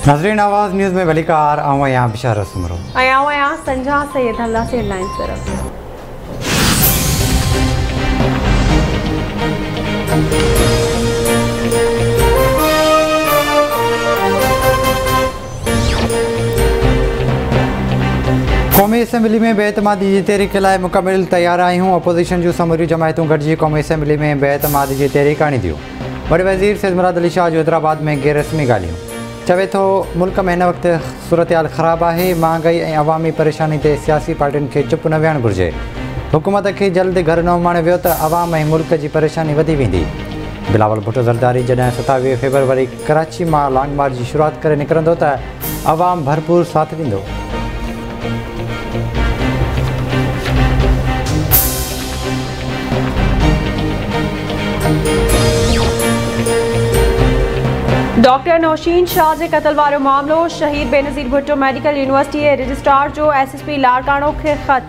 नाज़रीन आवाज़ न्यूज़ में वलीकार आऊँ यहाँ बिशार सुमरो यहाँ संजा सैयद अल्लाह से हेडलाइंस तरफ। कौमी असम्बली में बेएतमादी जी तहरीक लाइ मुकम्मल तैयार आहियूं। अपोज़िशन जूं समूरियूं जमायतूं गॾिजी कौमी असम्बली में बेएतमादी जी तहरीक आणी दियूं। वॾे वज़ीर सैयद मुराद अली शाह जो हैदराबाद में गैर रस्मी ॻाल्हियूं। चवे थो मुल्क में हिन वक़्तु सूरतहाल ख़राबु आहे। महांगाई ऐं अवामी परेशानी ते सियासी पार्टियुनि खे चुप न विहणु घुरिजे। हुकूमत खे जल्द घर न उमाणे वियो त अवाम ऐं मुल्क जी परेशानी वधी वेंदी। बिलावल भुट्टो ज़रदारी जॾहिं 27 फेबरवरी कराची मां लॉन्ग मार्च जी शुरूआति करे निकिरंदो त अवाम भरपूर साथ ॾींदो। डॉक्टर नौशीन शाह के कत्ल वारो मामलो। शहीद बेनज़ीर भुट्टो मेडिकल यूनिवर्सिटी के रजिस्ट्रार जो SSP लाड़काणो के ख़त।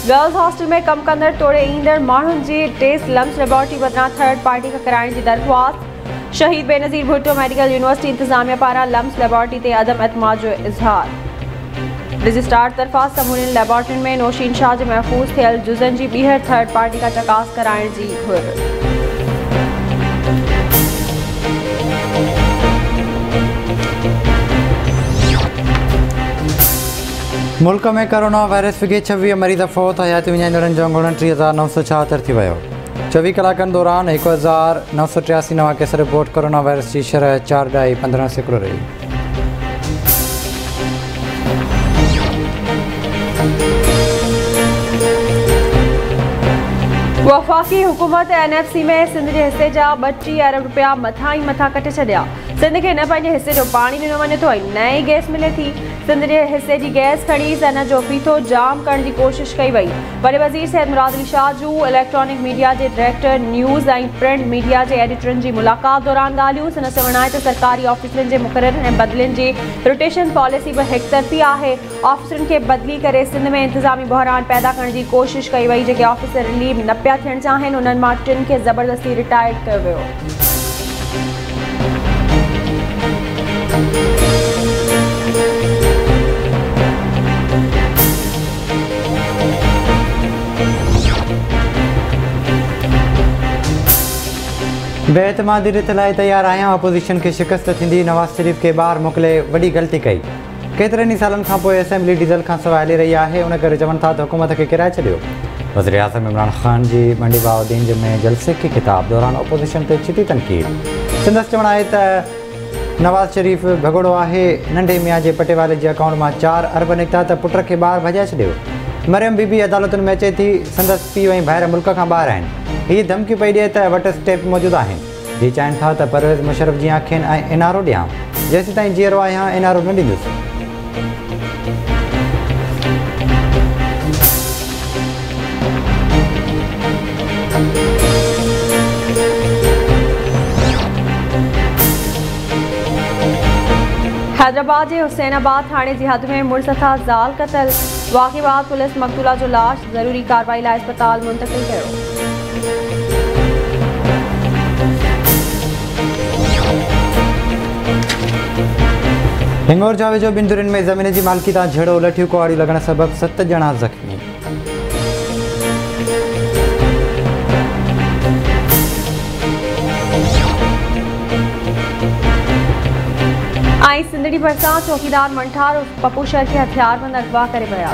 गर्ल्स हॉस्टल में कम कंदड़ तोड़े ईंदड़ माण्हुनि जी टेस्ट लम्स लेबोरेटरी बदिरां थर्ड पार्टी खां कराइण जी दरख़्वास्त। शहीद बेनज़ीर भुट्टो मेडिकल यूनिवर्सिटी इंतज़ामिया पारां लम्स लेबोरेटरी ते अदम एतमाद जो इज़हार। रजिस्ट्रार तरफ़ां समूरियुनि लेबोरेटरियुनि में नौशीन शाह जे महफूज़ थियल जुज़नि जी ॿीहर थर्ड पार्टी खां चकास कराइण जी घुर। मुल्क में कोरोना वायरस के 26 मरीज़ फ़ौत। हयाती विञाईंदड़नि जो 29,976 थी वियो। 24 कलाकनि दौरान 1,983 नवां केस रिपोर्ट। कोरोना वायरस की शरह 4.15% रही। वफ़ाक़ी हुकूमत NFC में सिंध के हिस्से जा 32 अरब रुपया मथा ही मथा कटे छॾिया। सिंध के न पंहिंजे हिस्से जो पानी ॾिनो वञे थो ऐं न ई गैस मिले थी। सिंध जे हिस्से जी गैस खणी सन जो फीथो जाम करण की कोशिश कई वई। वॾे वज़ीर सैयद मुराद अली शाह जूं इलेक्ट्रॉनिक मीडिया के डायरेक्टर न्यूज़ ऐं प्रिंट मीडिया के एडिटरनि जी मुलाक़ात दौरान ॻाल्हियूं। सन चवण त सरकारी ऑफिसरनि के मुक़ररनि ऐं बदिलियुनि जी रोटेशन पॉलिसी भी एकतरफ़ी आहे। ऑफिसरनि खे बदिली करे सिंध में इंतज़ामी बहरान पैदा करण की कोशिश कई वई। जेके ऑफिसर रिलीव न पिया थियण चाहिनि उन्हनि मां 3 खे ज़बरदस्ती रिटायर्ड कयो वियो। बेएतमादी रिथ लाइ तैयार आहियां। अपोज़िशन के शिकस्त थींदी। नवाज़ शरीफ के ॿाहिरि मोकिले वॾी ग़लती कई। केतिरनि ई सालनि खां पोइ असेंबली डीज़ल खां सवाइ हली रही आहे। उन करे चवनि था त हुकूमत खे किराए छॾियो। वज़ीर आज़म इमरान ख़ान जी मंडी बाउद्दीन में जलसे के खिताब दौरान अपोज़िशन ते छिती तनक़ीद। संदसि चवणु आहे त नवाज़ शरीफ भॻोड़ो आहे। नंढे मियाँ जे पटेवाले जे अकाउंट मां 4 अरब निकिता त पुट खे ॿाहिरि भॼाए छॾियो। मरियम बीबी अदालतुनि में अचे थी। संदसि पीउ ऐं भाइर मुल्क खां ॿाहिरि आहिनि। हीअ धमकी पई ॾिए त वटि स्टेप मौजूदु आहिनि। हीअ चाहिनि था त परवेज़ मुशर्रफ जी आखियुनि ऐं NRO ॾियां। जेसीं ताईं जीअरो आहियां NRO न ॾींदुसि। हैदराबाद के हुसैनाबाद थाने की हद में मुड़स था ज़ाल कतल। वाक़े बाद पुलिस मक़तूला जो लाश ज़रूरी कार्रवाई लाइ अस्पताल मुंतकिल कयो। हिंगोर जा वेझो बिंदुरनि में ज़मीन की मालिकी तां झेड़ो उलटियूं। कुआड़ी लॻण सबबि 7 ॼणा ज़ख़्मी। सिंधड़ी भरिसां चौकीदार मंठार पप्पू शर के हथियारबंद अगवा करे विया।